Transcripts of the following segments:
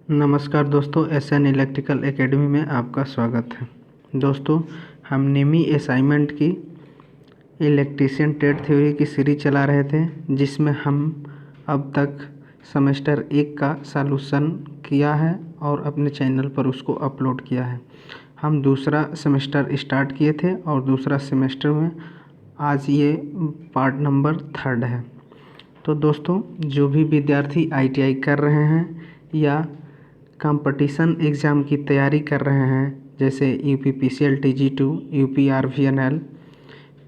नमस्कार दोस्तों, SN electrical academy में आपका स्वागत है। दोस्तों, हम निमी असाइनमेंट की इलेक्ट्रीशियन ट्रेड थ्योरी की सीरीज चला रहे थे, जिसमें हम अब तक सेमेस्टर 1 का सॉल्यूशन किया है और अपने चैनल पर उसको अपलोड किया है। हम दूसरा सेमेस्टर स्टार्ट किए थे और दूसरा सेमेस्टर में आज ये पार्ट नंबर 3 है। तो दोस्तों, जो भी विद्यार्थी आईटीआई कर रहे हैं या कंपटीशन एग्ज़ाम की तैयारी कर रहे हैं, जैसे यूपीपीसीएल टीजी2, यूपीआरवीएनएल,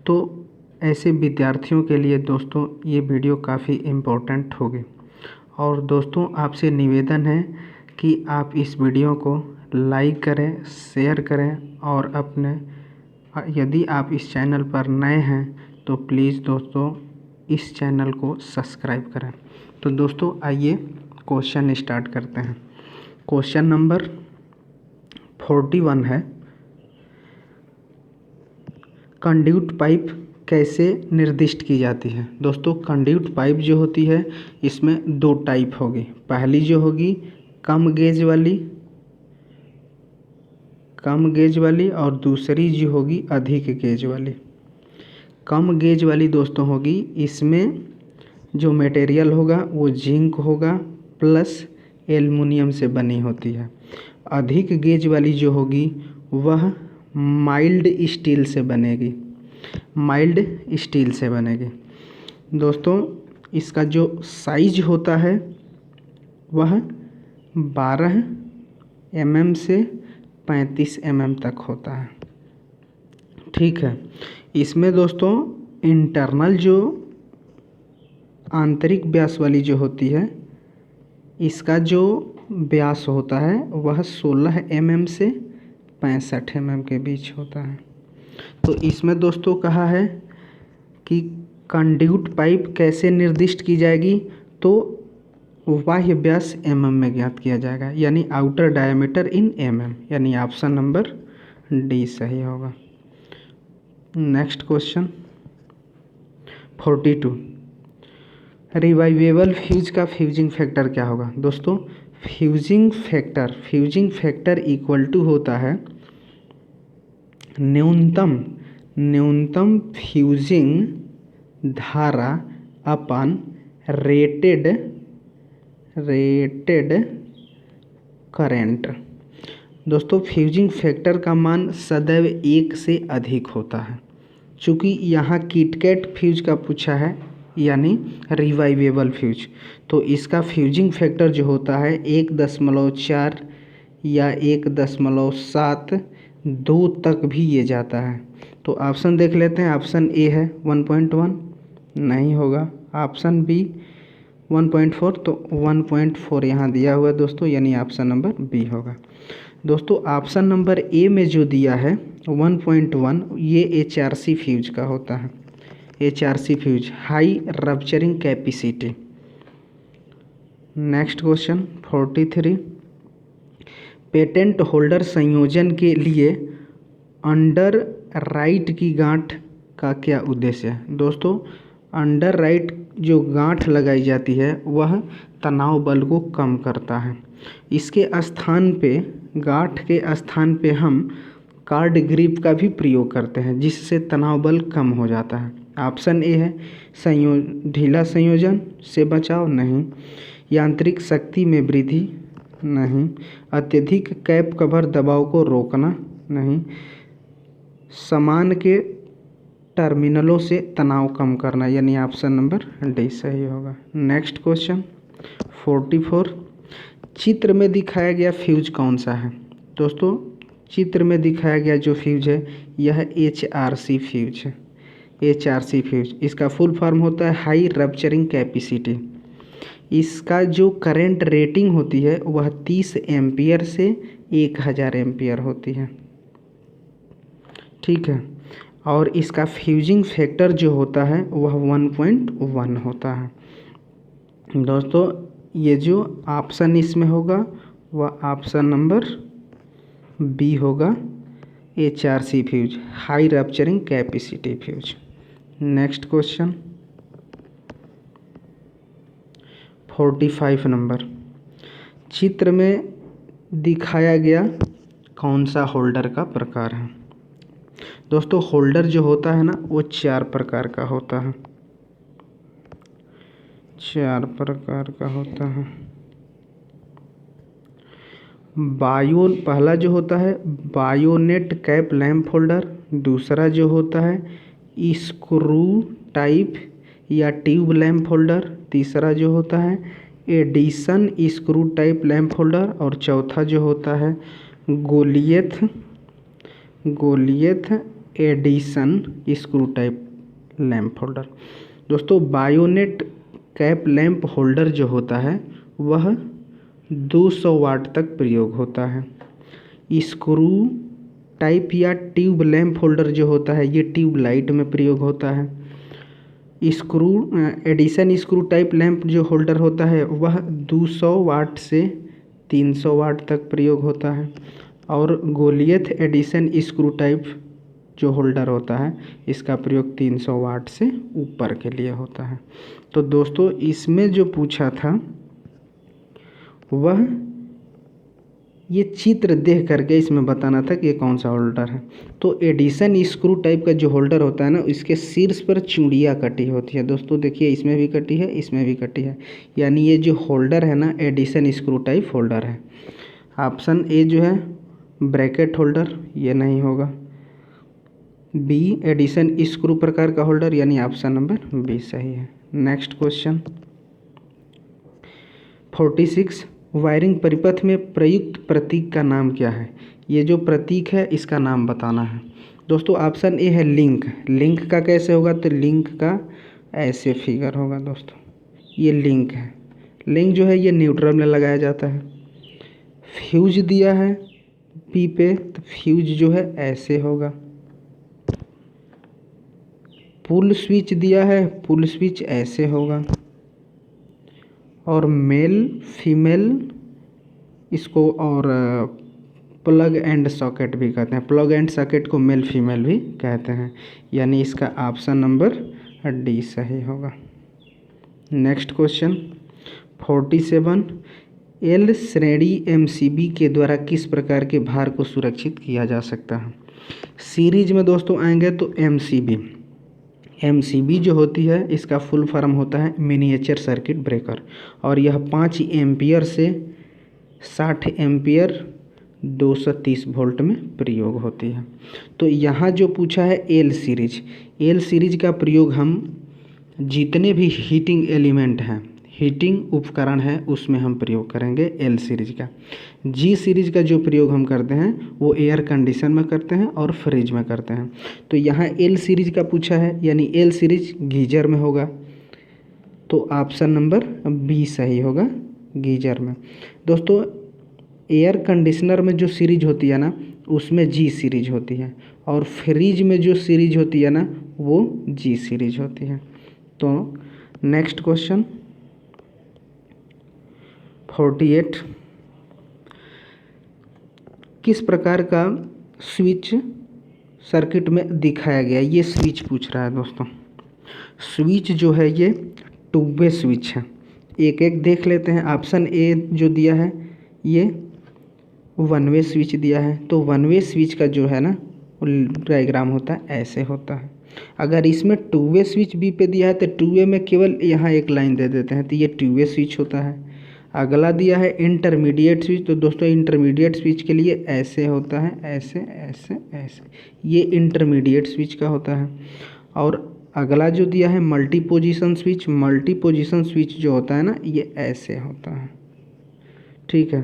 तो ऐसे विद्यार्थियों के लिए दोस्तों ये वीडियो काफ़ी इम्पोर्टेंट होगी। और दोस्तों, आपसे निवेदन है कि आप इस वीडियो को लाइक करें, शेयर करें और यदि आप इस चैनल पर नए हैं तो प्लीज़ दोस्तों इस चैनल को सब्सक्राइब करें। तो दोस्तों, आइए क्वेश्चन स्टार्ट करते हैं। क्वेश्चन नंबर 41 है, कंड्यूट पाइप कैसे निर्दिष्ट की जाती है। दोस्तों, कंड्यूट पाइप जो होती है इसमें 2 टाइप होगी। पहली जो होगी कम गेज वाली और दूसरी जो होगी अधिक गेज वाली। कम गेज वाली दोस्तों होगी, इसमें जो मटेरियल होगा वो जिंक होगा प्लस एल्युमिनियम से बनी होती है। अधिक गेज वाली जो होगी वह माइल्ड स्टील से बनेगी। दोस्तों, इसका जो साइज होता है वह 12 mm से 35 mm तक होता है। ठीक है। इसमें दोस्तों इंटरनल जो आंतरिक व्यास वाली जो होती है, इसका जो व्यास होता है वह 16 mm से 65 mm के बीच होता है। तो इसमें दोस्तों कहा है कि कंड्यूट पाइप कैसे निर्दिष्ट की जाएगी, तो बाह्य व्यास mm में ज्ञात किया जाएगा, यानी आउटर डायमीटर इन mm, यानी ऑप्शन नंबर डी सही होगा। नेक्स्ट क्वेश्चन 42, रिवाइवेबल फ्यूज का फ्यूजिंग फैक्टर क्या होगा। दोस्तों, फ्यूजिंग फैक्टर इक्वल टू होता है न्यूनतम फ्यूजिंग धारा अपन रेटेड करेंट। दोस्तों, फ्यूजिंग फैक्टर का मान सदैव 1 से अधिक होता है। चूँकि यहाँ किटकैट फ्यूज का पूछा है, यानी रिवाइवेबल फ्यूज, तो इसका फ्यूजिंग फैक्टर जो होता है 1.4 या 1.72 तक भी ये जाता है। तो ऑप्शन देख लेते हैं। ऑप्शन ए है 1.1, नहीं होगा। ऑप्शन बी 1.4, तो 1.4 यहाँ दिया हुआ है दोस्तों, यानी ऑप्शन नंबर बी होगा। दोस्तों, ऑप्शन नंबर ए में जो दिया है 1.1, ये एचआरसी फ्यूज का होता है। HRC fuse, high rupturing capacity. Next question 43, patent holder संयोजन के लिए अंडर राइट की गांठ का क्या उद्देश्य है। दोस्तों, अंडर राइट जो गांठ लगाई जाती है वह तनाव बल को कम करता है। इसके स्थान पे, गांठ के स्थान पे हम कार्ड ग्रिप का भी प्रयोग करते हैं, जिससे तनाव बल कम हो जाता है। ऑप्शन ए है ढीला संयोजन से बचाव, नहीं। यांत्रिक शक्ति में वृद्धि, नहीं। अत्यधिक कैप कवर दबाव को रोकना, नहीं। समान के टर्मिनलों से तनाव कम करना, यानी ऑप्शन नंबर डी सही होगा। नेक्स्ट क्वेश्चन 44, चित्र में दिखाया गया फ्यूज कौन सा है। दोस्तों, चित्र में दिखाया गया जो फ्यूज है यह एचआरसी फ्यूज है। एचआरसी फ्यूज, इसका फुल फॉर्म होता है हाई रप्चरिंग कैपेसिटी। इसका जो करंट रेटिंग होती है वह 30 एम्पियर से 1000 एम्पियर होती है। ठीक है। और इसका फ्यूजिंग फैक्टर जो होता है वह 1.1 होता है। दोस्तों, ये जो ऑप्शन इसमें होगा वह ऑप्शन नंबर बी होगा, HRC fuse, high rupturing capacity fuse. Next question 45 number, चित्र में दिखाया गया कौन सा होल्डर का प्रकार है? दोस्तों होल्डर जो होता है ना वो 4 प्रकार का होता है, 4 प्रकार का होता है। पहला जो होता है बायोनेट कैप लैंप होल्डर, दूसरा जो होता है स्क्रू टाइप या ट्यूब लैंप होल्डर, तीसरा जो होता है Edison screw type lamp holder, और चौथा जो होता है Goliath Edison screw type lamp holder. दोस्तों बायोनेट कैप लैंप होल्डर जो होता है वह 200 वाट तक प्रयोग होता है। स्क्रू टाइप या ट्यूब लैंप होल्डर जो होता है ये ट्यूब लाइट में प्रयोग होता है। एडिशन स्क्रू टाइप लैंप जो होल्डर होता है वह 200 वाट से 300 वाट तक प्रयोग होता है, और गोलियथ एडिशन स्क्रू टाइप जो होल्डर होता है इसका प्रयोग 300 वाट से ऊपर के लिए होता है। तो दोस्तों इसमें जो पूछा था वह ये चित्र देख करके इसमें बताना था कि ये कौन सा होल्डर है। तो एडिशन स्क्रू टाइप का जो होल्डर होता है ना इसके शीर्ष पर चूड़ियाँ कटी होती है। दोस्तों देखिए इसमें भी कटी है, इसमें भी कटी है, यानी ये जो होल्डर है ना एडिशन स्क्रू टाइप होल्डर है। ऑप्शन ए जो है ब्रैकेट होल्डर, ये नहीं होगा। बी एडिशन स्क्रू प्रकार का होल्डर, यानी ऑप्शन नंबर बी सही है। नेक्स्ट क्वेश्चन 46 वायरिंग परिपथ में प्रयुक्त प्रतीक का नाम क्या है? ये जो प्रतीक है इसका नाम बताना है। दोस्तों ऑप्शन ए है लिंक। लिंक का कैसे होगा? तो लिंक का ऐसे फिगर होगा। दोस्तों ये लिंक है। लिंक जो है ये न्यूट्रल में लगाया जाता है। फ्यूज दिया है पी पे, तो फ्यूज जो है ऐसे होगा। पुल स्विच दिया है, पुल स्विच ऐसे होगा। और मेल फीमेल इसको और प्लग एंड सॉकेट भी कहते हैं। प्लग एंड सॉकेट को मेल फीमेल भी कहते हैं, यानी इसका ऑप्शन नंबर डी सही होगा। नेक्स्ट क्वेश्चन 47 एल श्रेणी एमसीबी के द्वारा किस प्रकार के भार को सुरक्षित किया जा सकता है? सीरीज में दोस्तों आएंगे तो एमसीबी जो होती है इसका फुल फॉर्म होता है मिनिएचर सर्किट ब्रेकर, और यह 5 एम्पियर से 60 एम्पियर 230 वोल्ट में प्रयोग होती है। तो यहाँ जो पूछा है एल सीरीज का प्रयोग हम जितने भी हीटिंग एलिमेंट हैं, हीटिंग उपकरण है, उसमें हम प्रयोग करेंगे एल सीरीज का। जी सीरीज का जो प्रयोग हम करते हैं वो एयर कंडीशन में करते हैं और फ्रिज में करते हैं। तो यहाँ एल सीरीज का पूछा है, यानी एल सीरीज गीजर में होगा, तो ऑप्शन नंबर बी सही होगा, गीजर में। दोस्तों एयर कंडीशनर में जो सीरीज होती है ना उसमें जी सीरीज होती है, और फ्रिज में जो सीरीज होती है ना वो जी सीरीज होती है। तो नेक्स्ट क्वेश्चन 48 किस प्रकार का स्विच सर्किट में दिखाया गया? ये स्विच पूछ रहा है दोस्तों। स्विच जो है ये 2 वे स्विच है। एक एक देख लेते हैं। ऑप्शन ए जो दिया है ये 1 वे स्विच दिया है, तो 1 वे स्विच का जो है ना डायग्राम होता है ऐसे होता है। अगर इसमें 2 वे स्विच बी पे दिया है तो 2 वे में केवल यहाँ एक लाइन दे देते हैं, तो ये 2 वे स्विच होता है। अगला दिया है इंटरमीडिएट स्विच, तो दोस्तों इंटरमीडिएट स्विच के लिए ऐसे होता है, ऐसे ऐसे ऐसे, ये इंटरमीडिएट स्विच का होता है। और अगला जो दिया है मल्टी पोजीशन स्विच जो होता है ना ये ऐसे होता है, ठीक है।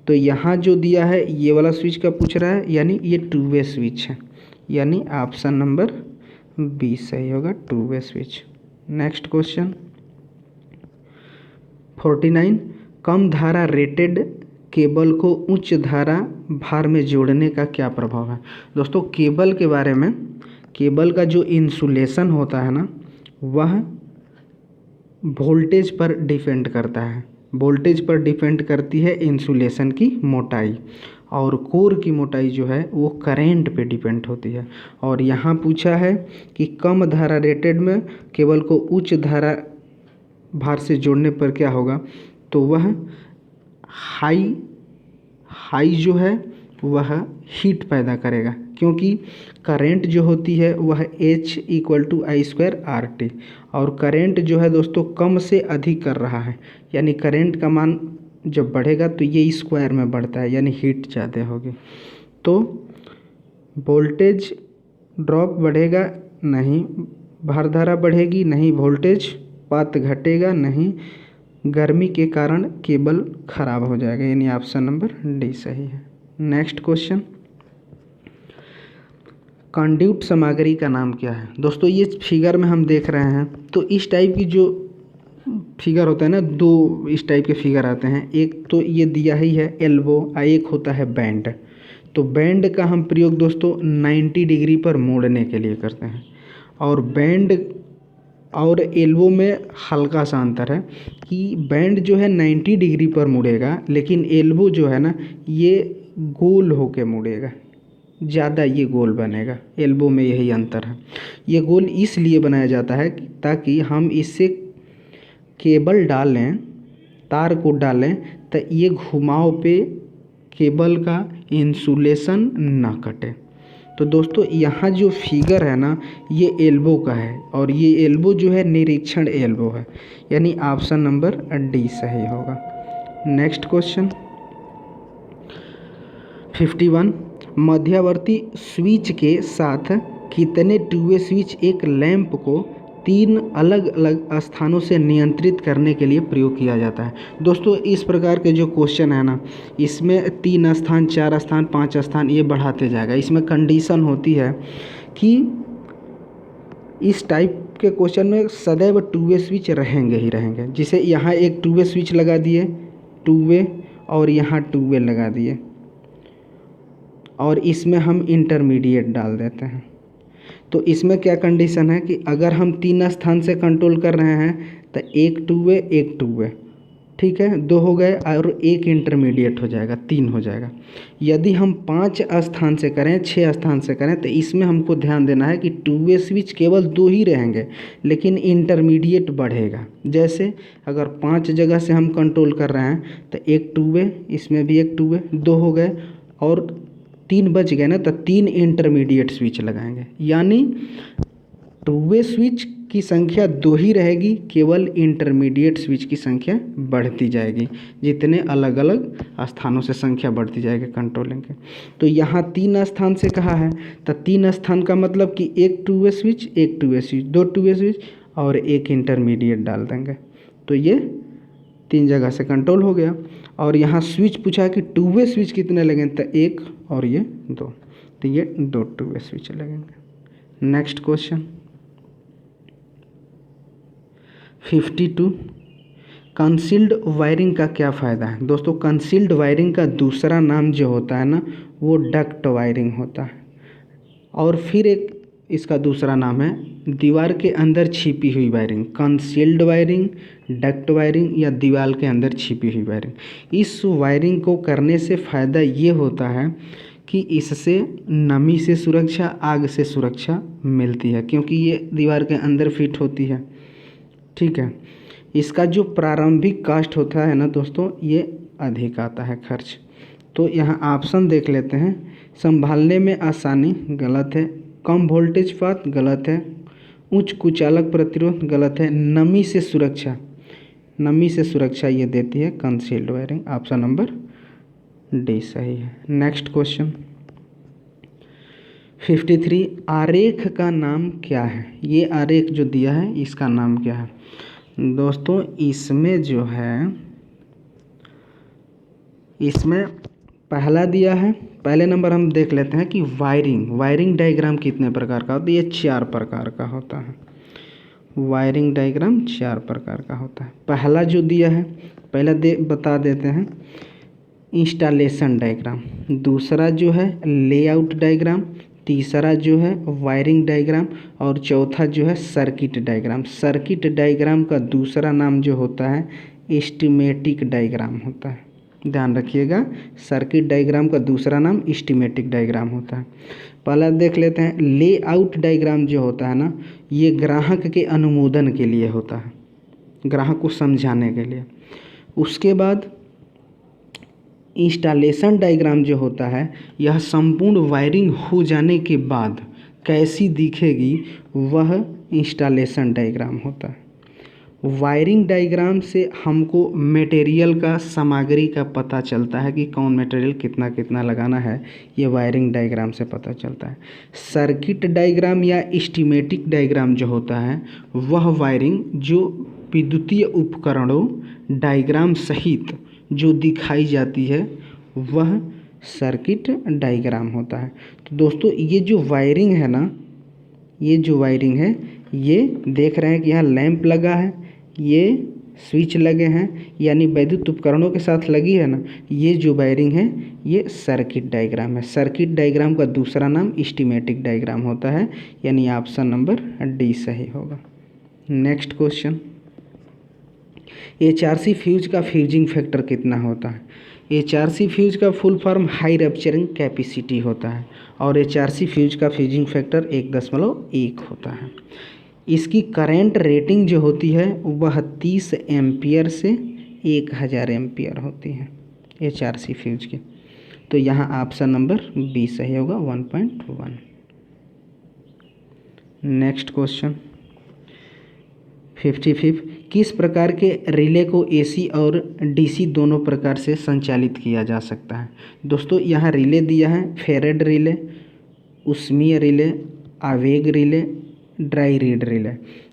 तो यहाँ जो दिया है ये वाला स्विच का पूछ रहा है, यानी ये 2 वे स्विच है, यानी ऑप्शन नंबर बी सही होगा, 2 वे स्विच। नेक्स्ट क्वेश्चन 49 कम धारा रेटेड केबल को उच्च धारा भार में जोड़ने का क्या प्रभाव है? दोस्तों केबल के बारे में, केबल का जो इंसुलेशन होता है ना वह वोल्टेज पर डिपेंड करता है। वोल्टेज पर डिपेंड करती है इंसुलेशन की मोटाई, और कोर की मोटाई जो है वो करेंट पे डिपेंड होती है। और यहाँ पूछा है कि कम धारा रेटेड में केबल को उच्च धारा भार से जोड़ने पर क्या होगा, तो वह हाई हाई जो है वह हीट पैदा करेगा, क्योंकि करेंट जो होती है वह H = I²RT, और करेंट जो है दोस्तों कम से अधिक कर रहा है, यानी करेंट का मान जब बढ़ेगा तो ये स्क्वायर में बढ़ता है, यानी हीट ज़्यादा होगी। तो वोल्टेज ड्रॉप बढ़ेगा नहीं, भारधारा बढ़ेगी नहीं, वोल्टेज पात घटेगा नहीं, गर्मी के कारण केबल खराब हो जाएगा, यानी ऑप्शन नंबर डी सही है। नेक्स्ट क्वेश्चन, कंड्यूट सामग्री का नाम क्या है? दोस्तों ये फिगर में हम देख रहे हैं तो इस टाइप की जो फिगर होता है ना, दो इस टाइप के फिगर आते हैं, एक तो ये दिया ही है एल्बो और एक होता है बैंड। तो बैंड का हम प्रयोग दोस्तों 90 डिग्री पर मोड़ने के लिए करते हैं, और बैंड और एल्बो में हल्का सा अंतर है कि बैंड जो है 90 डिग्री पर मुड़ेगा, लेकिन एल्बो जो है ना ये गोल होके मुड़ेगा, ज़्यादा ये गोल बनेगा। एल्बो में यही अंतर है। ये गोल इसलिए बनाया जाता है ताकि हम इससे केबल डालें, तार को डालें तो ये घुमाव पे केबल का इंसुलेशन ना कटे। तो दोस्तों यहाँ जो फिगर है ना ये एल्बो का है, और ये एल्बो जो है निरीक्षण एल्बो है, यानी ऑप्शन नंबर डी सही होगा। नेक्स्ट क्वेश्चन 51, मध्यवर्ती स्विच के साथ कितने टू वे स्विच एक लैंप को 3 अलग अलग स्थानों से नियंत्रित करने के लिए प्रयोग किया जाता है? दोस्तों इस प्रकार के जो क्वेश्चन है ना, इसमें 3 स्थान, 4 स्थान, 5 स्थान ये बढ़ाते जाएगा। इसमें कंडीशन होती है कि इस टाइप के क्वेश्चन में सदैव टू वे स्विच रहेंगे ही रहेंगे। जैसे यहाँ एक टू वे स्विच लगा दिए, टू वे, और यहाँ टू वे लगा दिए, और इसमें हम इंटरमीडिएट डाल देते हैं। तो इसमें क्या कंडीशन है कि अगर हम 3 स्थान से कंट्रोल कर रहे हैं तो एक टू वे, ठीक है, 2 हो गए, और एक इंटरमीडिएट हो जाएगा, 3 हो जाएगा। यदि हम 5 स्थान से करें, 6 स्थान से करें, तो इसमें हमको ध्यान देना है कि टू वे स्विच केवल 2 ही रहेंगे, लेकिन इंटरमीडिएट बढ़ेगा। जैसे अगर 5 जगह से हम कंट्रोल कर रहे हैं तो एक टू वे, इसमें भी एक टू वे, 2 हो गए, और 3 बच गए ना, तो 3 इंटरमीडिएट स्विच लगाएंगे, यानी टू वे स्विच की संख्या 2 ही रहेगी, केवल इंटरमीडिएट स्विच की संख्या बढ़ती जाएगी, जितने अलग अलग स्थानों से संख्या बढ़ती जाएगी कंट्रोलिंग के। तो यहाँ 3 स्थान से कहा है, तो 3 स्थान का मतलब कि एक टू वे स्विच, एक two way switch, 2 two way switch और एक इंटरमीडिएट डाल देंगे, तो ये 3 जगह से कंट्रोल हो गया। और यहाँ स्विच पूछा कि टू वे स्विच कितने लगेंगे, तो 1 और ये 2, तो ये 2 टू वे स्विच लगेंगे। नेक्स्ट क्वेश्चन 52, कंसील्ड वायरिंग का क्या फ़ायदा है? दोस्तों कंसील्ड वायरिंग का दूसरा नाम जो होता है ना वो डक्ट वायरिंग होता है, और फिर एक इसका दूसरा नाम है दीवार के अंदर छिपी हुई wiring, concealed wiring, duct wiring, या दीवार के अंदर छिपी हुई वायरिंग। इस वायरिंग को करने से फ़ायदा ये होता है कि इससे नमी से सुरक्षा, आग से सुरक्षा मिलती है, क्योंकि ये दीवार के अंदर फिट होती है, ठीक है। इसका जो प्रारंभिक कास्ट होता है ना दोस्तों ये अधिक आता है खर्च। तो यहाँ ऑप्शन देख लेते हैं, संभालने में आसानी गलत है, कम वोल्टेज पात गलत है, उच्च कुचालक प्रतिरोध गलत है, नमी से सुरक्षा ये देती है concealed wiring, option number D सही है। नेक्स्ट क्वेश्चन 53, आरेख का नाम क्या है? ये आरेख जो दिया है इसका नाम क्या है? दोस्तों इसमें जो है, इसमें पहला दिया है, पहले नंबर हम देख लेते हैं कि वायरिंग डायग्राम कितने प्रकार का होता है? ये 4 प्रकार का होता है। वायरिंग डायग्राम 4 प्रकार का होता है। पहला जो दिया है पहला बता देते हैं, इंस्टॉलेशन डायग्राम, दूसरा जो है लेआउट डायग्राम, तीसरा जो है वायरिंग डायग्राम, और चौथा जो है सर्किट डायग्राम। सर्किट डायग्राम का दूसरा नाम जो होता है एस्टीमेटिक डायग्राम होता है, ध्यान रखिएगा। सर्किट डायग्राम का दूसरा नाम एस्टीमेटिक डायग्राम होता है। पहला देख लेते हैं लेआउट डायग्राम जो होता है ना ये ग्राहक के अनुमोदन के लिए होता है, ग्राहक को समझाने के लिए। उसके बाद इंस्टॉलेशन डायग्राम जो होता है यह संपूर्ण वायरिंग हो जाने के बाद कैसी दिखेगी, वह इंस्टॉलेशन डायग्राम होता है। वायरिंग डायग्राम से हमको मटेरियल का, सामग्री का पता चलता है कि कौन मटेरियल कितना कितना लगाना है, ये वायरिंग डायग्राम से पता चलता है। सर्किट डायग्राम या स्कीमेटिक डायग्राम जो होता है वह वायरिंग जो विद्युतीय उपकरणों डायग्राम सहित जो दिखाई जाती है वह सर्किट डायग्राम होता है। तो दोस्तों ये जो वायरिंग है ना, ये जो वायरिंग है, ये देख रहे हैं कि यहाँ लैंप लगा है, ये स्विच लगे हैं, यानी वैद्युत उपकरणों के साथ लगी है ना, ये जो वायरिंग है ये सर्किट डायग्राम है। सर्किट डायग्राम का दूसरा नाम स्कीमेटिक डायग्राम होता है, यानी ऑप्शन नंबर डी सही होगा। नेक्स्ट क्वेश्चन, HRC फ्यूज का फ्यूजिंग फैक्टर कितना होता है? HRC फ्यूज का full form high rupturing capacity होता है और HRC फ्यूज का फ्यूजिंग फैक्टर 1.1 होता है। इसकी करंट रेटिंग जो होती है वह 30 एम्पियर से 1000 एम्पियर होती है HRC फ्यूज की। तो यहाँ ऑप्शन नंबर बी सही होगा, 1.1। नेक्स्ट क्वेश्चन 55, किस प्रकार के रिले को AC और DC दोनों प्रकार से संचालित किया जा सकता है? दोस्तों यहाँ रिले दिया है, फेरेड रिले, उष्मीय रिले, आवेग रिले, ड्राई रीड रिले।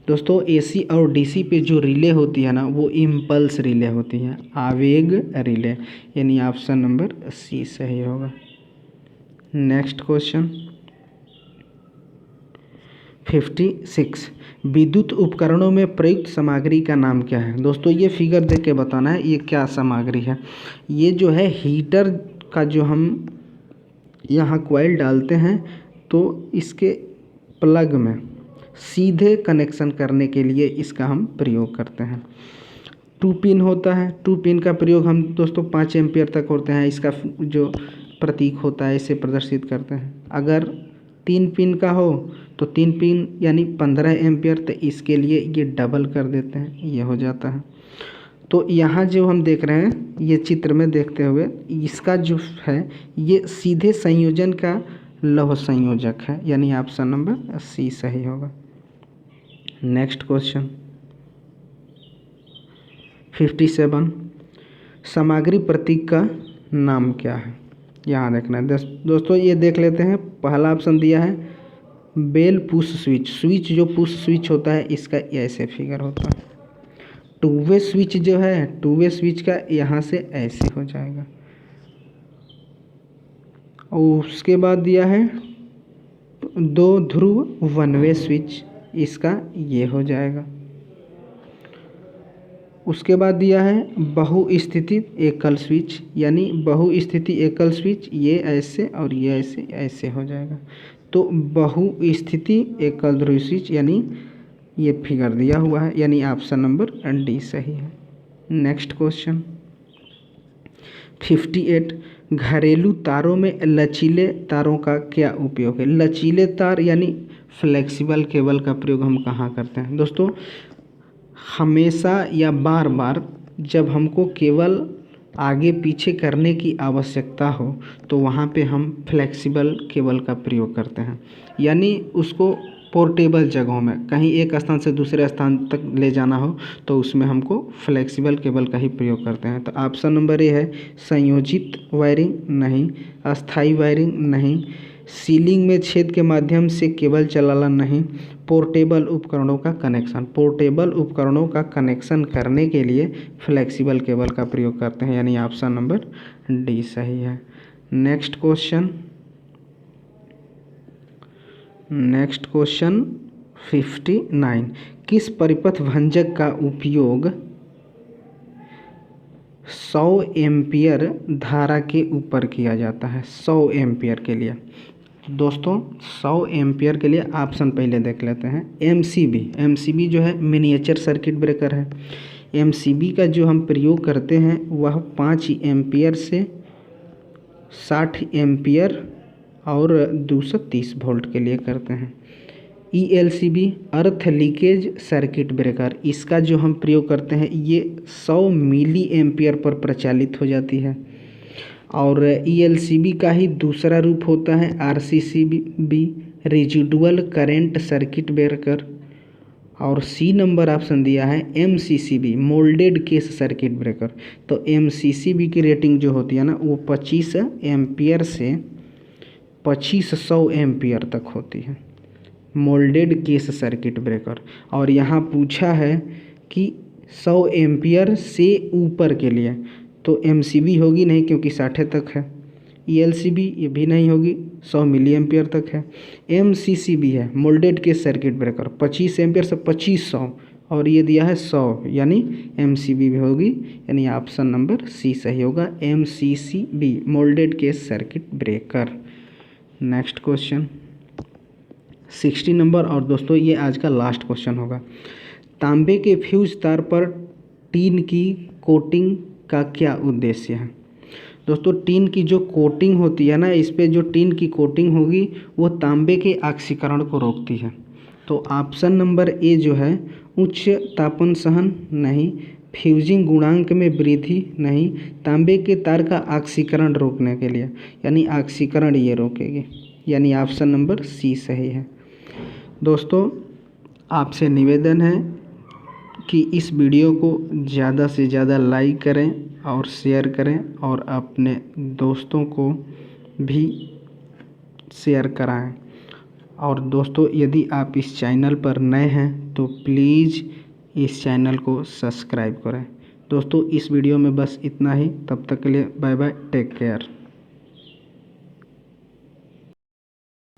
दोस्तों AC और DC पे जो रिले होती है ना वो इम्पल्स रिले होती है, आवेग रिले, यानी ऑप्शन नंबर सी सही होगा। नेक्स्ट क्वेश्चन 56, विद्युत उपकरणों में प्रयुक्त सामग्री का नाम क्या है? दोस्तों ये फिगर देख के बताना है ये क्या सामग्री है। ये जो है हीटर का जो हम यहाँ कॉइल डालते हैं तो इसके प्लग में सीधे कनेक्शन करने के लिए इसका हम प्रयोग करते हैं। 2 पिन होता है, 2 पिन का प्रयोग हम दोस्तों 5 एम्पियर तक होते हैं, इसका जो प्रतीक होता है इसे प्रदर्शित करते हैं। अगर 3 पिन का हो तो 3 पिन यानी 15 एम्पियर, तो इसके लिए ये डबल कर देते हैं, ये हो जाता है। तो यहाँ जो हम देख रहे हैं ये चित्र में देखते हुए इसका जो है ये सीधे संयोजन का लौह संयोजक है, यानी ऑप्शन नंबर सी सही होगा। नेक्स्ट क्वेश्चन 57, सामग्री प्रतीक का नाम क्या है? यहाँ देखना है दोस्तों, ये देख लेते हैं। पहला ऑप्शन दिया है बेल पुश स्विच, स्विच जो पुश स्विच होता है इसका ऐसे फिगर होता है। 2 वे स्विच जो है, 2 वे स्विच का यहाँ से ऐसे हो जाएगा। और उसके बाद दिया है 2 ध्रुव 1 वे स्विच, इसका ये हो जाएगा। उसके बाद दिया है बहुस्थिति एकल स्विच, यानी बहुस्थिति एकल स्विच, ये ऐसे और ये ऐसे ऐसे हो जाएगा। तो बहुस्थिति एकल ध्रुव स्विच यानी ये फिगर दिया हुआ है, यानी ऑप्शन नंबर डी सही है। नेक्स्ट क्वेश्चन 58, घरेलू तारों में लचीले तारों का क्या उपयोग है? लचीले तार यानी फ्लेक्सिबल केबल का प्रयोग हम कहाँ करते हैं? दोस्तों हमेशा या बार बार जब हमको केवल आगे पीछे करने की आवश्यकता हो तो वहाँ पे हम फ्लेक्सिबल केबल का प्रयोग करते हैं, यानी उसको पोर्टेबल जगहों में कहीं एक स्थान से दूसरे स्थान तक ले जाना हो तो उसमें हमको फ्लेक्सिबल केबल का ही प्रयोग करते हैं। तो ऑप्शन नंबर ए है संयोजित वायरिंग, नहीं। अस्थाई वायरिंग, नहीं। सीलिंग में छेद के माध्यम से केबल चलाना, नहीं। पोर्टेबल उपकरणों का कनेक्शन, पोर्टेबल उपकरणों का कनेक्शन करने के लिए फ्लेक्सिबल केबल का प्रयोग करते हैं, यानी ऑप्शन नंबर डी सही है। नेक्स्ट क्वेश्चन 59, किस परिपथ भंजक का उपयोग 100 एम्पियर धारा के ऊपर किया जाता है? 100 एम्पियर के लिए दोस्तों, 100 एम्पियर के लिए ऑप्शन पहले देख लेते हैं। एमसीबी जो है मिनिएचर सर्किट ब्रेकर है। एमसीबी का जो हम प्रयोग करते हैं वह 5 एम्पियर से 60 एम्पियर और 230 वोल्ट के लिए करते हैं। ELCB अर्थ लीकेज सर्किट ब्रेकर, इसका जो हम प्रयोग करते हैं ये 100 मिली एम्पियर पर प्रचालित हो जाती है। और ELCB का ही दूसरा रूप होता है RCCB, residual current circuit breaker. और सी नंबर ऑप्शन दिया है MCCB, moulded case circuit breaker. तो MCCB की रेटिंग जो होती है ना वो 25 एम्पियर से 2500 एम्पियर तक होती है, मोल्डेड केस सर्किट ब्रेकर। और यहाँ पूछा है कि 100 एम्पियर से ऊपर के लिए, तो MCB होगी नहीं क्योंकि 60 तक है, ELCB ये भी नहीं होगी, 100 मिली एम्पियर तक है। MCCB है, moulded case circuit breaker, 25 ampere से 2500, और ये दिया है 100, यानी MCB भी होगी, यानी ऑप्शन नंबर सी सही होगा, MCCB, moulded case circuit breaker. Next question 60 number, और दोस्तों ये आज का लास्ट क्वेश्चन होगा। तांबे के फ्यूज तार पर टीन की कोटिंग का क्या उद्देश्य है? दोस्तों टीन की जो कोटिंग होती है ना, इस पे जो टीन की कोटिंग होगी वो तांबे के ऑक्सीकरण को रोकती है। तो ऑप्शन नंबर ए जो है, उच्च तापन सहन नहीं, फ्यूजिंग गुणांक में वृद्धि नहीं, तांबे के तार का ऑक्सीकरण रोकने के लिए, यानी ऑक्सीकरण ये रोकेगी, यानी ऑप्शन नंबर सी सही है। दोस्तों आपसे निवेदन है कि इस वीडियो को ज़्यादा से ज़्यादा लाइक करें और शेयर करें, और अपने दोस्तों को भी शेयर कराएं। और दोस्तों यदि आप इस चैनल पर नए हैं तो प्लीज़ इस चैनल को सब्सक्राइब करें। दोस्तों इस वीडियो में बस इतना ही, तब तक के लिए बाय बाय, टेक केयर।